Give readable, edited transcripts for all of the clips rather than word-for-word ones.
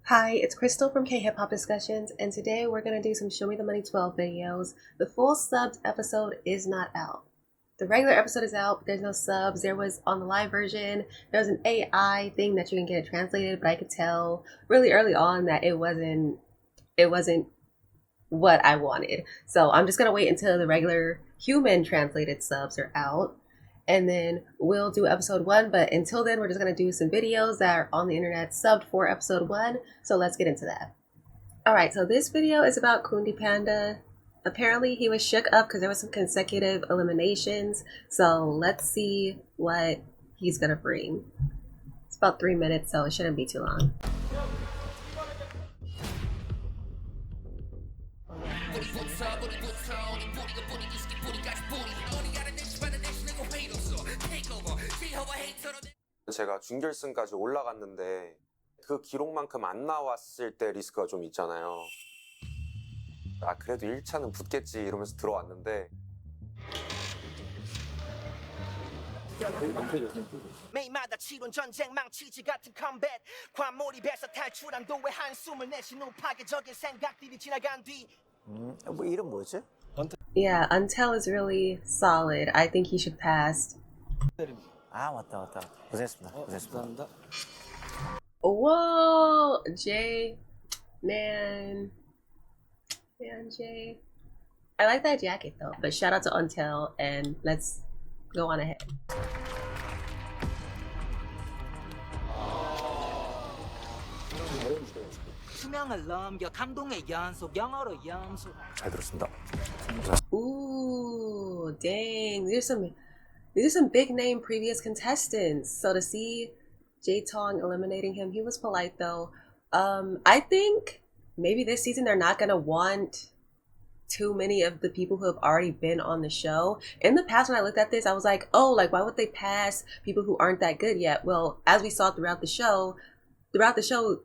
Hi, it's Crystal from KhipHop Discussions, and today we're going to do some Show Me the Money 12 videos. The full subbed episode is not out. The regular episode is out, but there's no subs. There was, on the live version, there's an AI thing that you can get it translated, but I could tell really early on that it wasn't what I wanted. So I'm just going to wait until the regular human translated subs are out. And then we'll do episode 1. But until then, we're just going to do some videos that are on the internet subbed for episode 1. So let's get into that. All right, so this video is about Khundi Panda. Apparently, he was shook up because there was some consecutive eliminations. So let's see what he's going to bring. It's about 3 minutes, so it shouldn't be too long. 제가 준결승까지 올라갔는데 그 기록만큼 안 나왔을 때 리스크가 좀 있잖아요. 아 그래도 1차는 붙겠지 이러면서 들어왔는데 매일마다 치룬 전쟁 망치지 같은 컴뱃 과몰입해서 탈출한 도에 한숨을 내쉰 후 파괴적인 생각들이 지나간 뒤 뭐 이름 뭐지? Yeah, Untel is really solid. I think he should pass. 아 맞다. 고생했습니다. Whoa, Jay, man, Jay. I like that jacket though. But shout out to Untel, and let's go on ahead. 수명을 넘겨 감동의 연속 영어로 연속 잘 들었습니다. Ooh, dang! These are some big name previous contestants. So to see Jay Tong eliminating him, he was polite though. I think maybe this season they're not gonna want too many of the people who have already been on the show. In the past, when I looked at this, I was like, oh, like why would they pass people who aren't that good yet? Well, as we saw throughout the show,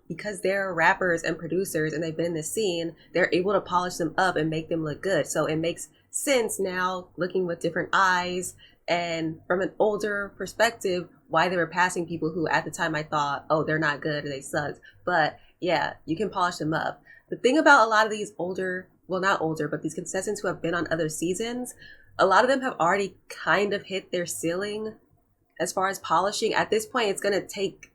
because they're rappers and producers and they've been in this scene, they're able to polish them up and make them look good. So it makes sense now, looking with different eyes and from an older perspective, why they were passing people who at the time I thought, oh, they're not good or they sucked. But yeah, you can polish them up. The thing about a lot of these not older, but these contestants who have been on other seasons, a lot of them have already kind of hit their ceiling as far as polishing. At this point, it's going to take,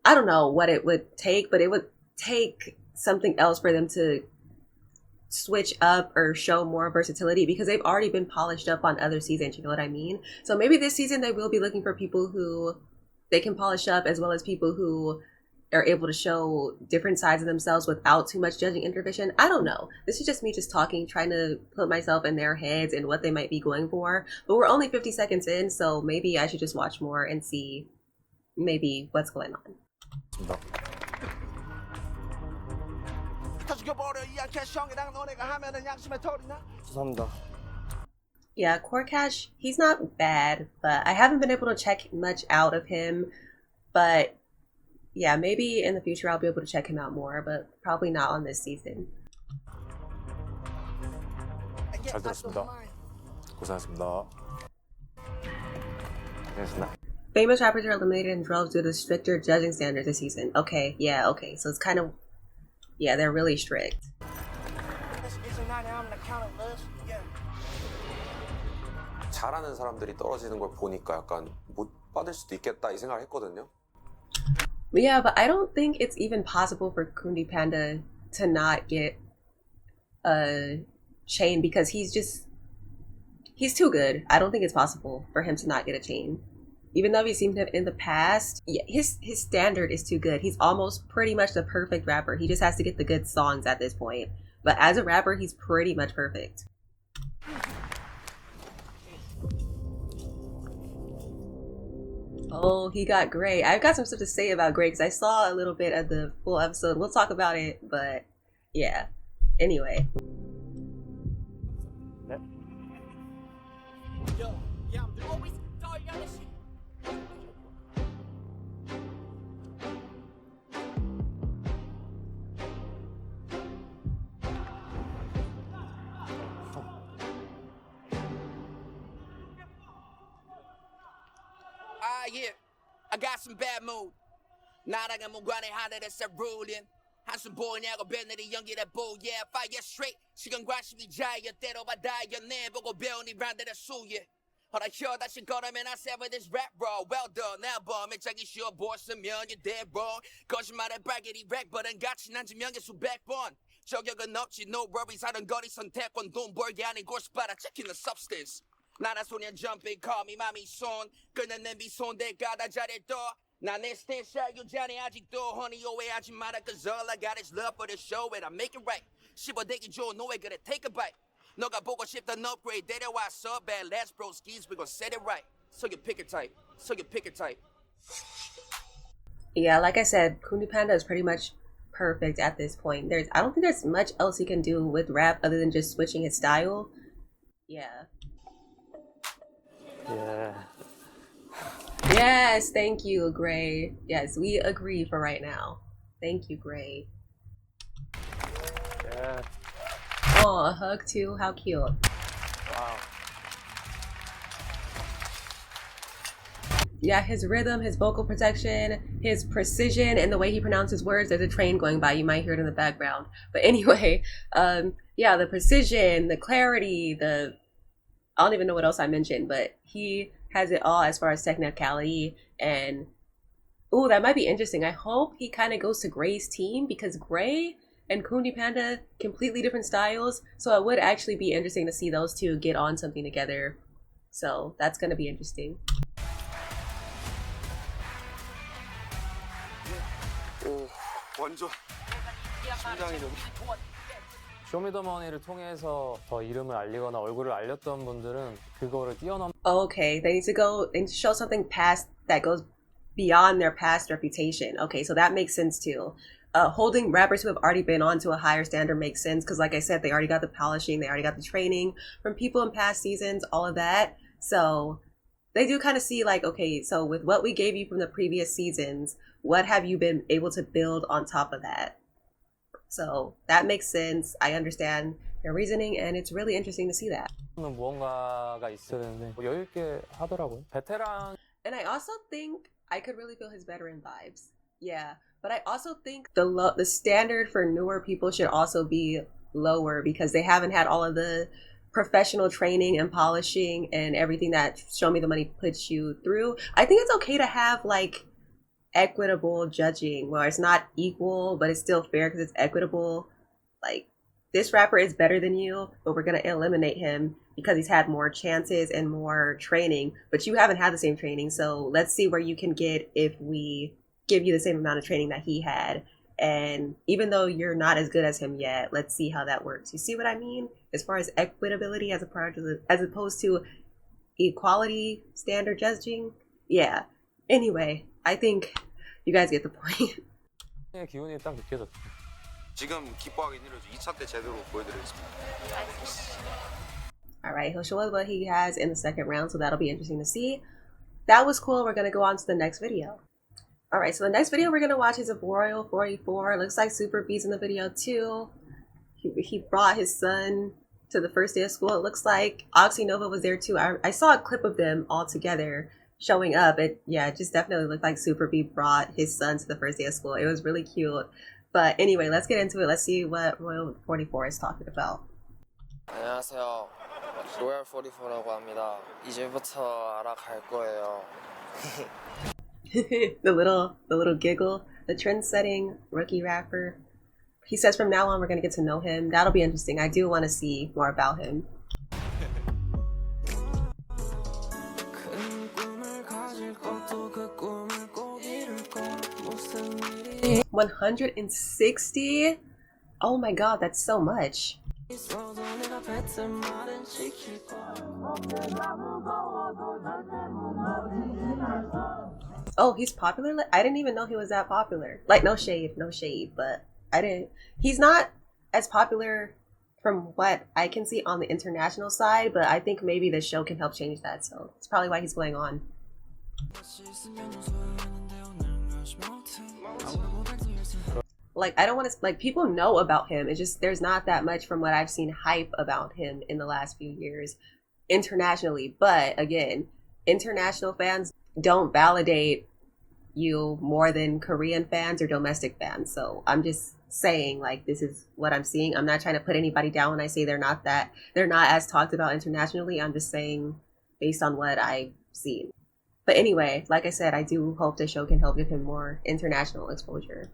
I don't know what it would take, but it would take something else for them to switch up or show more versatility because they've already been polished up on other seasons, you know what I mean? So maybe this season they will be looking for people who they can polish up, as well as people who are able to show different sides of themselves without too much judging intervention. I don't know. This is just me just talking, trying to put myself in their heads and what they might be going for. But we're only 50 seconds in, so maybe I should just watch more and see maybe what's going on. Yeah, Korkash, he's not bad, but I haven't been able to check much out of him. But yeah, maybe in the future I'll be able to check him out more, but probably not on this season. 잘 들었습니다. 고생하셨습니다. Famous rappers are eliminated in droves due to stricter judging standards this season. Okay, yeah, okay. So it's kind of, yeah, they're really strict. 잘하는 사람들이 떨어지는 걸 보니까 약간 못 받을 수도 있겠다 이 생각을 했거든요. Yeah, but I don't think it's even possible for Khundi Panda to not get a chain because he's too good. I don't think it's possible for him to not get a chain. Even though he seemed to have in the past, yeah, his standard is too good. He's almost pretty much the perfect rapper. He just has to get the good songs at this point. But as a rapper, he's pretty much perfect. Oh, he got Gray. I've got some stuff to say about Gray because I saw a little bit of the full episode. We'll talk about it, but yeah. Anyway. Yeah, I got some bad mood. 나랑은 무관해 하늘에서 ruling 한숨 보이냐고 배늘이 연기를 보여 fire straight 시간 관심이 자여 때로 받아요 내보고 배우니 란들의 수예 허락혀 다시 걸으면 I said with this rap raw well done 내 범에 자기 쉬워 보였으면 you're dead wrong 거짓말에 발길이 렉버튼 같이 난 지명에 수백 번 저격은 없지 no worries 하는 거리 선택권 돈 벌게 아닌 골수 빨아 찍히는 substance 나라 소년 jumping call me mommy son 끄는 냄비 손대가 다 잘했어 나내 스탠스 유지하네 아직도 honey 오해하지 마라 cause all I got is love for the show and I make it right 씹어대기 좋은 노예 그래 take a bite 너가 보고 싶던 upgrade 데려왔어 bad last bro skis we gon' set it right so you pick a type so you pick a type Yeah, like I said, Khundi Panda is pretty much perfect at this point. I don't think there's much else he can do with rap other than just switching his style. Yeah. Yeah. Yes, thank you, Gray. Yes, we agree for right now. Thank you, Gray. Yeah. Oh, a hug too. How cute. Wow. Yeah, his rhythm, his vocal protection, his precision, and the way he pronounces words. There's a train going by. You might hear it in the background. But anyway, yeah, the precision, the clarity, I don't even know what else I mentioned, but he has it all as far as technicality. And ooh, that might be interesting. I hope he kind of goes to Gray's team because Gray and Khundi Panda, completely different styles. So it would actually be interesting to see those two get on something together. So that's going to be interesting. 오, 완전 심장이 좀. 쇼미더머니를 통해서 더 이름을 알리거나 얼굴을 알렸던 분들은 그거를 뛰어넘. Okay, they need to go and show something past that goes beyond their past reputation. Okay, so that makes sense too. Holding rappers who have already been on to a higher standard makes sense because, like I said, they already got the polishing, they already got the training from people in past seasons, all of that. So they do kind of see like, okay, so with what we gave you from the previous seasons, what have you been able to build on top of that? So that makes sense. I understand their reasoning, and it's really interesting to see that. 무언가가 있어야 되는데 여유 있게 하더라고요. 베테랑. And I also think I could really feel his veteran vibes. Yeah, but I also think the standard for newer people should also be lower because they haven't had all of the professional training and polishing and everything that Show Me the Money puts you through. I think it's okay to have like equitable judging where it's not equal but it's still fair because it's equitable. Like, this rapper is better than you, but we're going to eliminate him because he's had more chances and more training, but you haven't had the same training. So let's see where you can get if we give you the same amount of training that he had. And even though you're not as good as him yet, let's see how that works. You see what I mean? As far as equitability as opposed to equality standard judging. Yeah. Anyway, I think you guys get the point. 기운이 딱 느껴졌죠. 지금 기뻐하긴 이러죠. 2차 때 제대로 보여드리겠습니다. All right, he'll show us what he has in the second round, so that'll be interesting to see. That was cool. We're going to go on to the next video. All right, so the next video we're going to watch is of Royal 44. It looks like Super B's in the video too. He brought his son to the first day of school. It looks like Oxy Nova was there too. I saw a clip of them all together showing up. It just definitely looked like Super B brought his son to the first day of school. It was really cute. But anyway, let's get into it. Let's see what Royal 44 is talking about. 안녕하세요. 로얄 44라고 합니다. 이제부터 알아갈 거예요. the little giggle, the trend-setting rookie rapper. He says from now on we're gonna get to know him. That'll be interesting. I do want to see more about him. 160? Oh my god, that's so much. Oh, he's popular? I didn't even know he was that popular. Like, no shade, but he's not as popular from what I can see on the international side, but I think maybe this show can help change that, so it's probably why he's going on. Like, I don't want to, like, people know about him. It's just, there's not that much from what I've seen hype about him in the last few years internationally. But again, international fans don't validate you more than Korean fans or domestic fans. So I'm just saying, like, this is what I'm seeing. I'm not trying to put anybody down when I say they're not as talked about internationally. I'm just saying based on what I've seen. But anyway, like I said, I do hope the show can help give him more international exposure.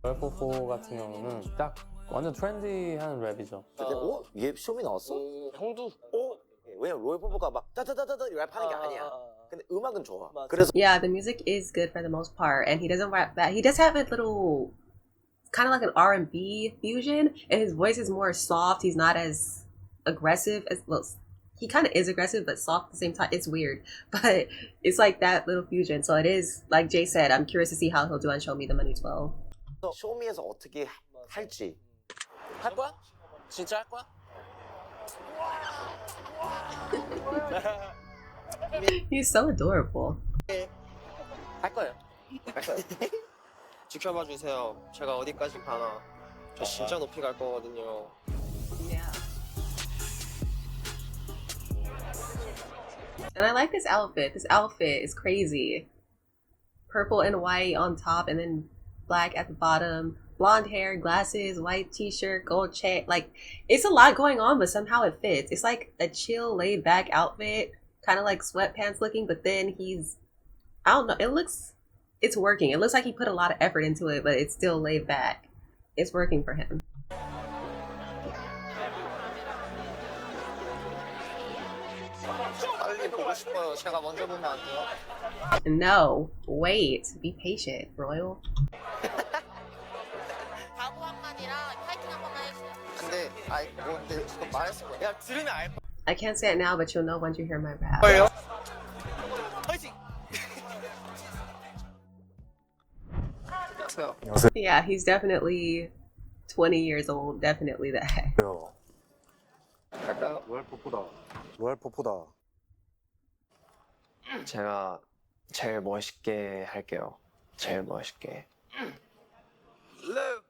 롤포포 같은 경우는 딱 완전 트렌디한 랩이죠. 근데 얘 쇼미 나왔어? 형도 왜냐면 롤포포가 막 따다다다다 랩하는 게 아니야. 근데 음악은 좋아. 그래서 Yeah, the music is good for the most part, and he doesn't rap bad. He does have a little, kind of like an R&B fusion, and his voice is more soft. He's not as aggressive as, well, he kind of is aggressive but soft at the same time. It's weird, but it's like that little fusion. So it is, like Jay said, I'm curious to see how he'll do on Show Me the Money 12. 쇼미에서 어떻게 할지. 할 거야? 진짜 할 거야? He's so adorable. 할 거예요. 지켜봐 주세요. 제가 어디까지 가나. 저 진짜 높이 갈 거거든요. Yeah. And I like this outfit. This outfit is crazy. Purple and white on top, and then black at the bottom. Blonde hair, glasses, white t-shirt, gold chain. Like, it's a lot going on, but somehow it fits. It's like a chill, laid-back outfit, kind of like sweatpants looking, but then I don't know, it's working. It looks like he put a lot of effort into it, but it's still laid back. It's working for him. 빨리 보고 싶어요. 제가 먼저 보면 안 돼요? No, wait. Be patient, Royal. 각오 한마디랑 파이팅 한 번만 해주세요. 근데 근데 그거 말했을 거야. 야 들으면 알 I can't say it now, but you'll know once you hear my rap. 거예요. 파이팅. 안녕하세요. Yeah, he's definitely 20 years old. Definitely that. 갈까요? 로얄 포포다. 제가 제일 멋있게 할게요. 제일 멋있게. Lou.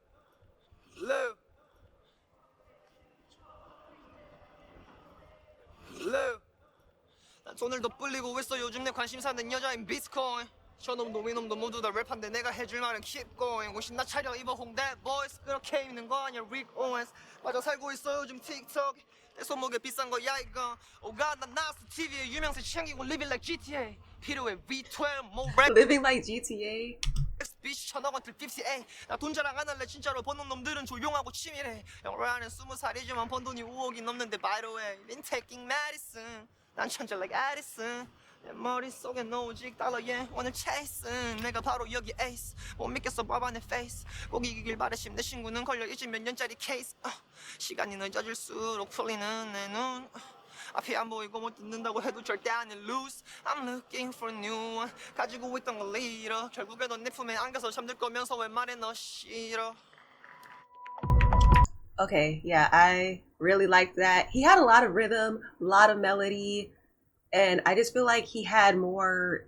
난 돈을 더 불리고 있어. 요즘 내 관심사는 여자인 비트코인. 저놈도 이놈도 모두 다 랩한데 내가 해줄 말은 keep going. 옷이 나 차려 입어 홍대 boys. 그렇게 입는 거 아니야 Rick Owens. 맞아 살고 있어 요즘 틱톡. 내 손목에 비싼 거야 이건. Oh god 난 나왔어 TV에 유명세 챙기고 living like GTA. 필요해 V12 more rap. Living like GTA. 비시 1,000억 원들 50A. 나 돈 자랑 안 할래 진짜로 버는 놈들은 조용하고 치밀해. 영화는 20살이지만 번 돈이 5억이 넘는데 by the way been taking medicine. 난 천재 like Addison. 내 머릿속에 no 오직 달러에 오늘 체이슨. 내가 바로 여기 에이스. 못 믿겠어 봐봐 내 페이스. 꼭 이기길 바라심 내 친구는 걸려있지 몇 년짜리 케이스. 시간이 늦어질수록 풀리는 내 눈. 앞이 안 보이고 못 듣는다고 해도 절대 안 lose. I'm looking for a new one. 가지고 있던 걸 잃어. 결국에 넌 내 품에 안겨서 잠들 거면서 왜 말해 너 싫어. Okay, yeah, I really liked that. He had a lot of rhythm, a lot of melody, and I just feel like he had more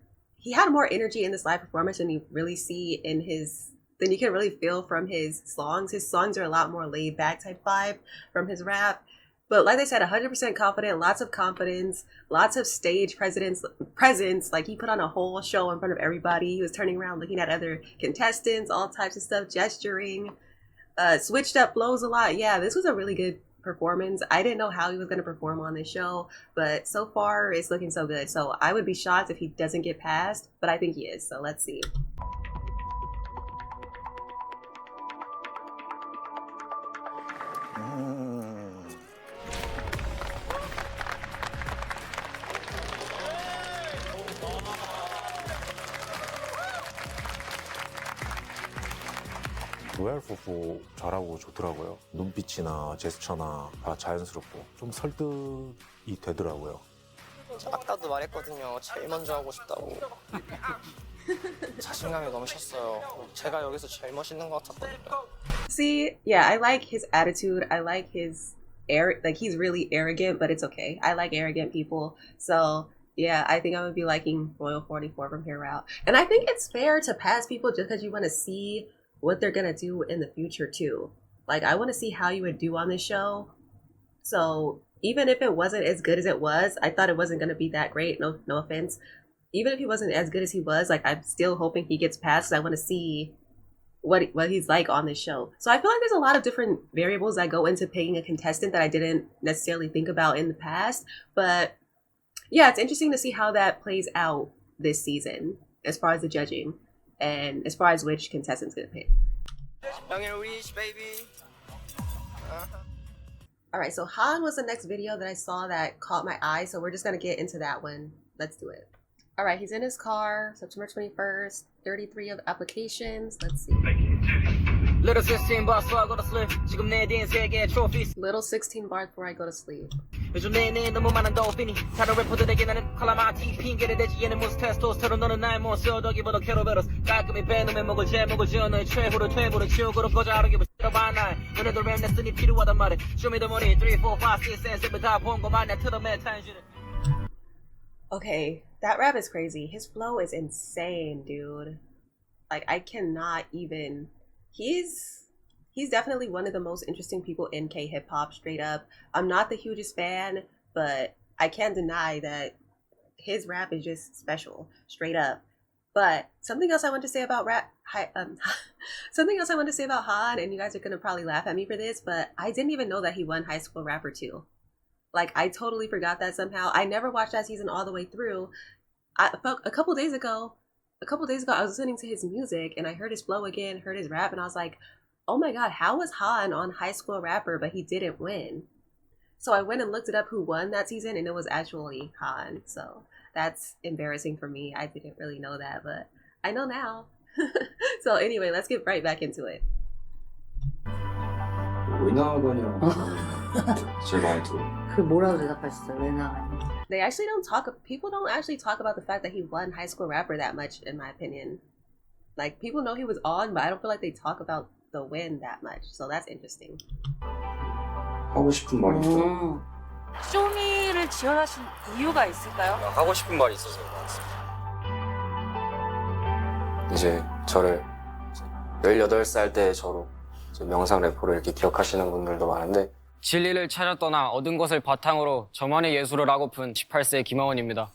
energy in this live performance than you really see than you can really feel from his songs. His songs are a lot more laid back type vibe from his rap. But like I said, 100% confident, lots of confidence, lots of stage presence. Like, he put on a whole show in front of everybody. He was turning around looking at other contestants, all types of stuff, gesturing, switched up flows a lot. Yeah, this was a really good performance. I didn't know how he was going to perform on this show, but so far it's looking so good. So I would be shocked if he doesn't get past, but I think he is. So let's see. 로얄 포포 잘하고 좋더라고요. 눈빛이나 제스처나 다 자연스럽고 좀 설득이 되더라고요. 아까도 말했거든요. 제일 먼저 하고 싶다고. 자신감이 넘쳤어요. 제가 여기서 제일 멋있는 것 같았거든요. See, yeah, I like his attitude. I like his like, he's really arrogant, but it's okay. I like arrogant people. So yeah, I think I'm gonna be liking Royal 44 from here out. And I think it's fair to pass people just because you want to see what they're gonna do in the future too. Like, I want to see how you would do on this show. So even if it wasn't as good as it was, I thought it wasn't gonna be that great. No offense, even if he wasn't as good as he was, like I'm still hoping he gets past. 'Cause I want to see what he's like on this show. So I feel like there's a lot of different variables that go into picking a contestant that I didn't necessarily think about in the past. But yeah, it's interesting to see how that plays out this season as far as the judging and as far as which contestant's gonna pick. All right, so Han was the next video that I saw that caught my eye, so we're just gonna get into that one. Let's do it. All right, he's in his car, September 21st, 33 of applications. Let's see. Little 16 bars before I go to sleep. 지금 내 뒤엔 세 개의 trophies. Little 16 bars before I go to sleep. 요즘 내내 너무 많은 도피니. 다른 래퍼들에게 나는 콜라마티 핑계를 대지 얘는 무슨 테스토스테론 너는 날 못 써더기보다 캐로베러스 깔끔히 빼놓으면 먹을 제목을 지어 너의 최후를 퇴보를 치우고로 거저 하루기부 싫어봐 날 너네들 랩 레슨이 필요하단 말해 쇼미더머니 3, 4, 5, 6, 7, 7 다 본 것만 내 틀어맨 탄신을. Okay, that rap is crazy. His flow is insane, dude. Like I cannot even. He's definitely one of the most interesting people in K-hip-hop, straight up. I'm not the hugest fan, but I can't deny that his rap is just special, straight up. But something else I want to say about something else I want to say about Han, and you guys are gonna probably laugh at me for this, but I didn't even know that he won High School Rapper 2. Like I totally forgot that somehow. I never watched that season all the way through. A couple days ago, I was listening to his music and I heard his flow again, heard his rap, and I was like, oh my god, how was Han on High School Rapper but he didn't win? So I went and looked it up who won that season, and it was actually Han. So that's embarrassing for me. I didn't really know that, but I know now. So anyway, let's get right back into it. 왜 나가냐고 제일 많이 들어. 그 뭐라고 대답하셨어요? 왜 나가니? People don't actually talk about the fact that he won High School Rapper that much, in my opinion. Like, people know he was on, but I don't feel like they talk about the win that much. So that's interesting. 하고 싶은 말이 있어. 쇼미를 지원하신 이유가 있을까요? 하고 싶은 말이 있어서 이제 저를 18살 때 저로 명상 래퍼로 이렇게 기억하시는 분들도 많은데 진리를 찾아 떠나 얻은 것을 바탕으로 저만의 예술을 하고픈 18세의 김하원입니다.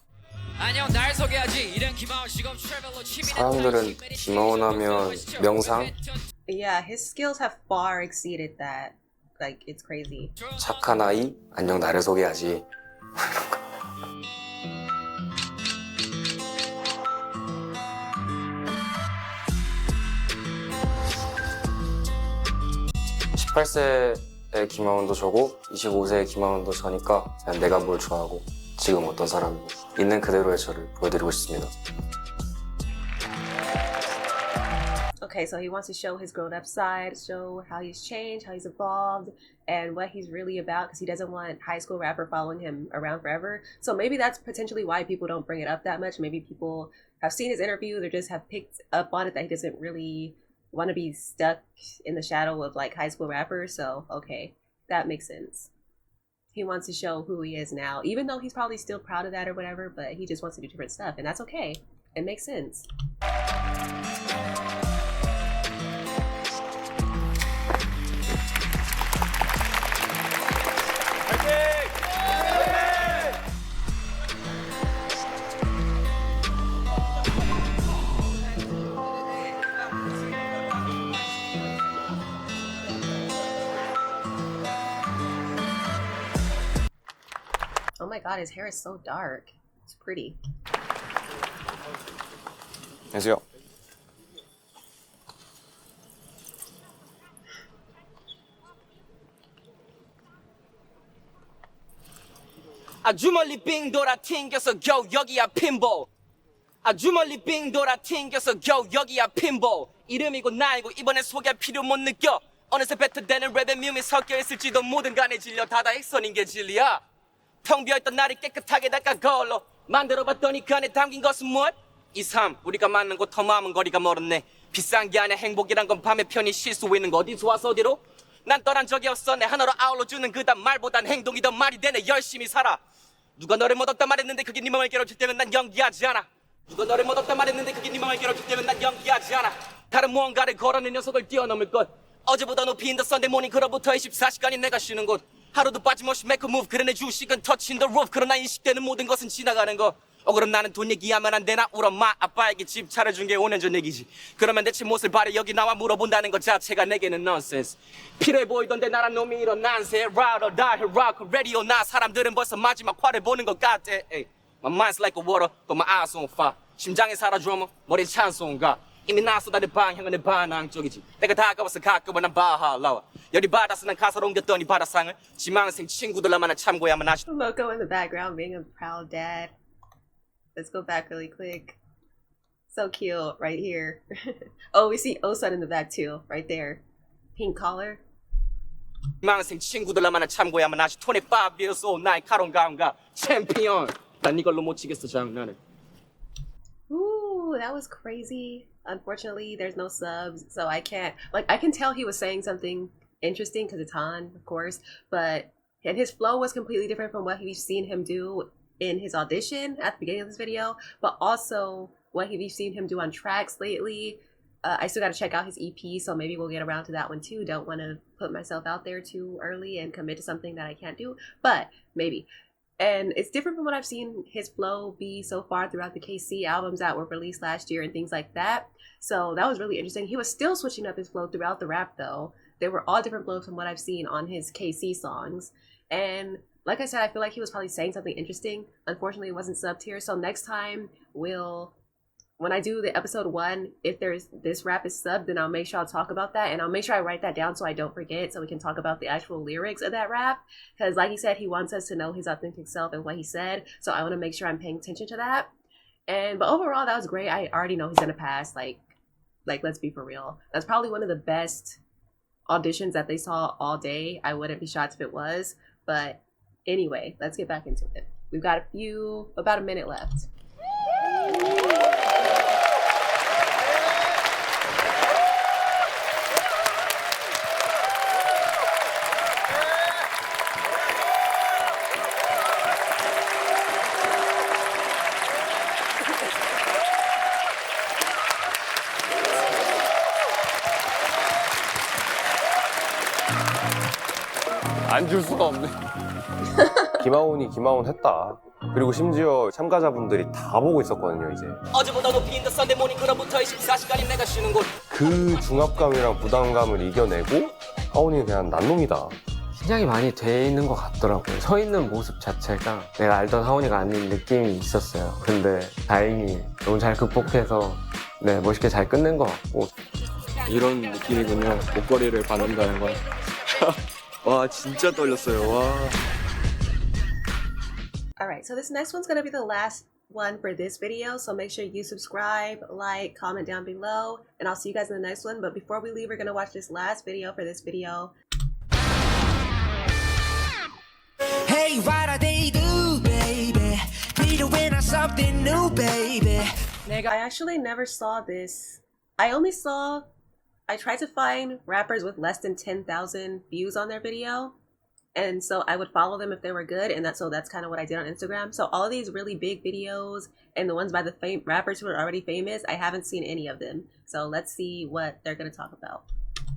안녕, 날 소개하지. 이런 김하원 직업 트래블러 취미는 사람들은 김하원 하면 명상, Yeah, his skills have far exceeded that. Like, it's crazy. 착한 아이, 안녕 나를 소개하지. 18세의 김하원도 저고 25세의 김하원도 저니까 그냥 내가 뭘 좋아하고 지금 어떤 사람이고 있는 그대로의 저를 보여드리고 싶습니다. Okay, so he wants to show his grown-up side, show how he's changed, how he's evolved, and what he's really about, because he doesn't want High School Rapper following him around forever. So maybe that's potentially why people don't bring it up that much. Maybe people have seen his interviews or just have picked up on it that he doesn't really want to be stuck in the shadow of like High School Rapper. So, okay, that makes sense. He wants to show who he is now, even though he's probably still proud of that or whatever, but he just wants to do different stuff, and that's okay. It makes sense. Oh my god, his hair is so dark. It's pretty. 안녕하세요. 아주 멀리 빙 돌아 튕겨서 겨우 여기야 핀볼. 아주 멀리 빙 돌아 튕겨서 겨우 여기야 핀볼. 이름이고 나이고 이번엔 소개할 필요 못 느껴. 어느새 배틀되는 랩에 뮤미 섞여 있을지도 모든 간에 질려 다다 액선인 게 진리야. 텅 비어있던 날이 깨끗하게 닦아 거울로 만들어봤더니 그 안에 담긴 것은 무엇? 이 삶 우리가 맞는 곳 더 마음은 거리가 멀었네. 비싼 게 아니야 행복이란 건 밤에 편히 쉴 수 있는 거 어디서 와서 어디로? 난 떠난 적이 없어 내 하나로 아울러주는 그단 말보단 행동이 더 말이 되네. 열심히 살아. 누가 너를 못 얻다 말했는데 그게 네 맘을 괴롭힐 때면 난 연기하지 않아. 누가 너를 못 얻다 말했는데 그게 네 맘을 괴롭힐 때면 난 연기하지 않아. 다른 무언가를 걸어낸 녀석을 뛰어넘을 것. 어제보다 높이 인더 썬데이 모닝 그로부터 24시간이 내가 쉬는 곳. 하루도 빠짐없이 make a move 그래 내 주식은 touching the roof. 그러나 인식되는 모든 것은 지나가는 것. 그럼 나는 돈 얘기하면 안 되나? 우리 엄마 아빠에게 집 차려준 게 5년 전 얘기지. 그러면 대체 무엇을 바래 여기 나와 물어본다는 것 자체가 내게는 넌센스. 필요해 보이던데 나란 놈이 이런 난세. Ride or die, rock radio. 나 사람들은 벌써 마지막 화를 보는 것 같아. Ay, my mind's like a water, but my eyes on fire. 심장에 살아 drummer, 머린 찬송가. 이미 나 쏟아낸 방향은 내 반항적이지. 내가 다가와서 가까워 난 바할라와. 열이 받아서 난 가사로 옮겼더니 바다상을. 지망생 친구들만을 참고야만 하시. Loco in the background being a proud dad. Let's go back really quick. So cute right here. Oh, we see Osun in the back too, right there. Pink collar. 지망생 친구들만을 참고야만 하시. 25 years old 나의 카론 가운가 챔피언. 난 이걸로 못 치겠어 장난을. Ooh, that was crazy. Unfortunately, there's no subs, so I can't, like, I can tell he was saying something interesting because it's Han, of course, and his flow was completely different from what we've seen him do in his audition at the beginning of this video, but also what we've seen him do on tracks lately. I still got to check out his EP, so maybe we'll get around to that one too. Don't want to put myself out there too early and commit to something that I can't do, but maybe. And it's different from what I've seen his flow be so far throughout the KC albums that were released last year and things like that. So that was really interesting. He was still switching up his flow throughout the rap though. They were all different flows from what I've seen on his KC songs. And like I said, I feel like he was probably saying something interesting. Unfortunately, it wasn't subbed here. So next time when I do the episode 1, if there's this rap is subbed, then I'll make sure I'll talk about that, and I'll make sure I write that down so I don't forget, so we can talk about the actual lyrics of that rap. Because like he said, he wants us to know his authentic self and what he said, so I want to make sure I'm paying attention to that. But overall, that was great. I already know he's gonna pass. Like let's be for real. That's probably one of the best auditions that they saw all day. I wouldn't be shocked if it was. But anyway, let's get back into it. We've got about a minute left. 안 줄 수가 없네. 김하온이 김하온 했다. 그리고 심지어 참가자분들이 다 보고 있었거든요, 이제. 어제보다 높이 인더 썬데이 모닝 그로부터 24시간이 내가 쉬는 곳. 그 중압감이랑 부담감을 이겨내고 하온이는 그냥 난놈이다. 긴장이 많이 돼 있는 것 같더라고요. 서 있는 모습 자체가 내가 알던 하온이가 아닌 느낌이 있었어요. 근데 다행히 너무 잘 극복해서 멋있게 잘 끝낸 것 같고. 이런 느낌이군요. 목걸이를 받는다는 건. 와, 진짜 떨렸어요. 와. Alright, so this next one's going to be the last one for this video, so make sure you subscribe, like, comment down below, and I'll see you guys in the next one. But before we leave, we're going to watch this last video for this video. Hey, what are they do, baby? Be doing something new, baby. I actually never saw this. I tried to find rappers with less than 10,000 views on their video, and so I would follow them if they were good, and that's kind of what I did on Instagram. So all of these really big videos and the ones by the rappers who are already famous, I haven't seen any of them. So let's see what they're going to talk about.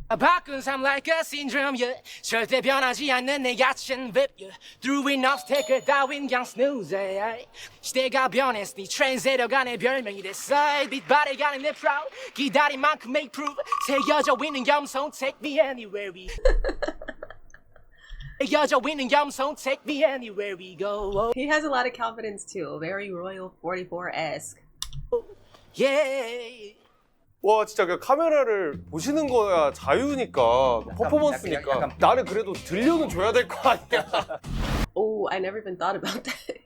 바꾼 삶 like a syndrome, yeah. 절대 변하지 않는 내 야친 whip, yeah. Throwing obstacle 따윈 그냥 snooze, yeah. 시대가 변했으니 트렌드세터가 내 별명이 됐어. 빛발에 가는 내 proud, 기다린 만큼 make proof. 새겨져 있는 염소, take me anywhere we 새겨져 있는 염소, take me anywhere we go. He has a lot of confidence too, very Royal 44-esque. Yeah. 와, 진짜 그 카메라를 보시는 거야 자유니까, 퍼포먼스니까. 나는 그래도 들려는 줘야 될 거 아니야. Oh, I never even thought about that.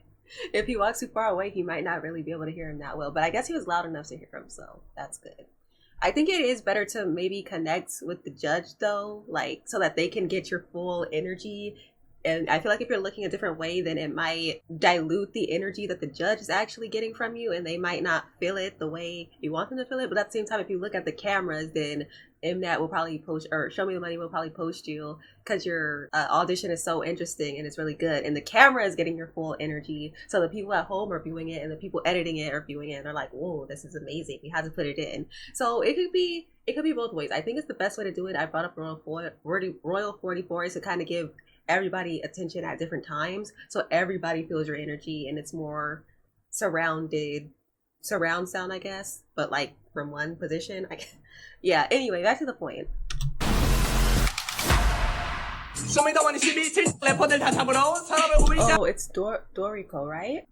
If he walks too far away, he might not really be able to hear him that well. But I guess he was loud enough to hear him, so that's good. I think it is better to maybe connect with the judge though, like so that they can get your full energy. And I feel like if you're looking a different way, then it might dilute the energy that the judge is actually getting from you, and they might not feel it the way you want them to feel it. But at the same time, if you look at the cameras, then Mnat will probably post, or Show Me the Money will probably post you, because your audition is so interesting and it's really good, and the camera is getting your full energy. So the people at home are viewing it, and the people editing it are viewing it, and they're like, "Whoa, this is amazing! We had to put it in." So it could be both ways. I think it's the best way to do it. I brought up Royal 44 is to kind of give everybody attention at different times, so everybody feels your energy, and it's more surround sound, I guess, but like from one position. Yeah, anyway, back to the point. Oh, it's Dorico, right?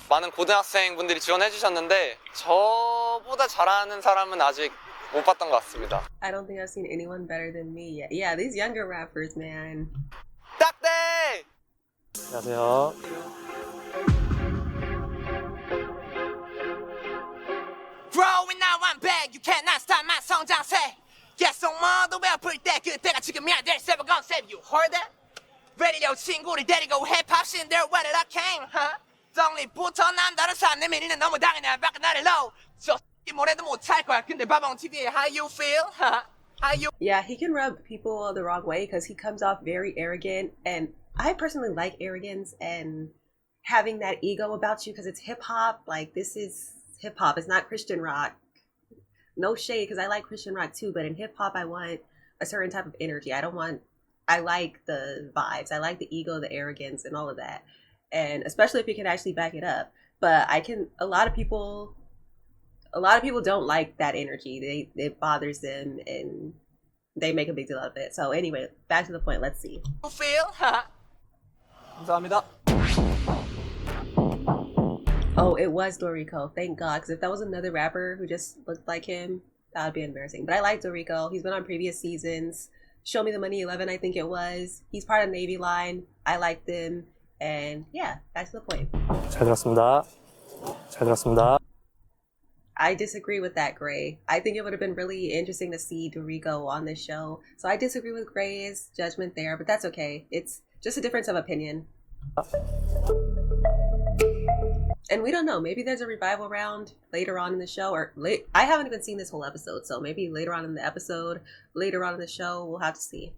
많은 고등학생분들이 지원해 주셨는데 저보다 잘하는 사람은 아직 못 봤던 것 같습니다. I don't think I've seen anyone better than me yet. Yeah, these younger rappers, man. 딱대! 안녕하세요. Growing now I'm back you cannot stop my 성장세 Yes 엄마도 배아플 때 그때가 지금이야 There's never gonna save you Heard that? Radio 친구를 데리고 힙합 신 there where did I came huh? 정리부터 난 다른 사람 내 미리는 너무 당연해 밖에 나를 low 저 X 뭐래도 못할 거야 근데 봐봐 TV에 how you feel huh? How you Yeah, he can rub people the wrong way because he comes off very arrogant, and I personally like arrogance and having that ego about you because it's hip hop. Like, this is hip hop. It's not Christian rock. No shade, because I like Christian rock too, but in hip hop, I want a certain type of energy. I like the vibes. I like the ego, the arrogance, and all of that. And especially if you can actually back it up. But a lot of people don't like that energy. It bothers them and they make a big deal out of it. So anyway, back to the point. Let's see. feel huh? 감사합니다. Oh, it was Dorico. Thank God. Because if that was another rapper who just looked like him, that would be embarrassing. But I like Dorico. He's been on previous seasons. Show Me the Money 11, I think it was. He's part of Navy Line. I liked him. And yeah, back to the point. 잘 들었습니다. 잘 들었습니다. I disagree with that, Gray. I think it would have been really interesting to see Dorico on this show. So I disagree with Gray's judgment there, but that's okay. It's just a difference of opinion. And we don't know. Maybe there's a revival round later on in the show, or late. I haven't even seen this whole episode, so maybe later on in the episode, later on in the show, we'll have to see.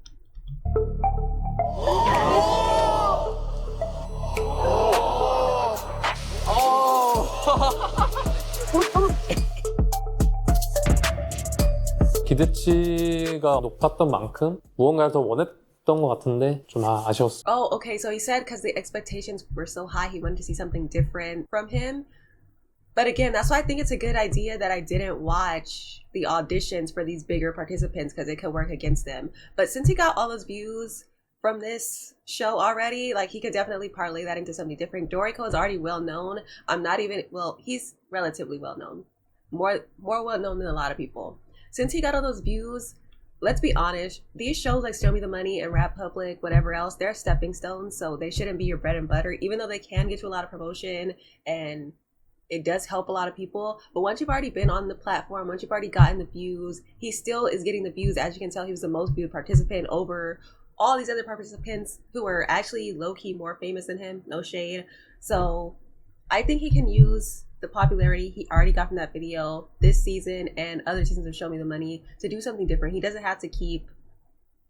기대치가 높았던 만큼 무언가를 더 원했던 것 같은데 좀 아쉬웠어요. Oh, okay. So he said because the expectations were so high, he wanted to see something different from him. But again, that's why I think it's a good idea that I didn't watch the auditions for these bigger participants because it could work against them. But since he got all those views from this show already, like, he could definitely parlay that into something different. Dorico is already well known. He's relatively well known. More well known than a lot of people. Since he got all those views, let's be honest, these shows like Show Me the Money and Rap Public, whatever else, they're stepping stones, so they shouldn't be your bread and butter, even though they can get you a lot of promotion and it does help a lot of people. But once you've already been on the platform, once you've already gotten the views, he still is getting the views. As you can tell, he was the most viewed participant over all these other participants who were actually low-key more famous than him. No shade. So I think he can use the popularity he already got from that video this season and other seasons of Show Me the Money to do something different. He doesn't have to keep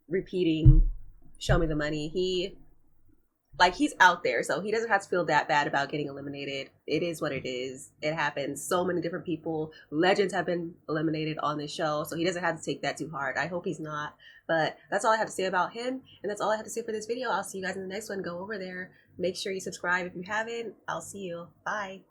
repeating Show Me the Money. He's out there, so he doesn't have to feel that bad about getting eliminated. It is what it is. It happens. So many different people, legends have been eliminated on this show, so he doesn't have to take that too hard. I hope he's not. But that's all I have to say about him, and that's all I have to say for this video. I'll see you guys in the next one. Go over there. Make sure you subscribe if you haven't. I'll see you. Bye.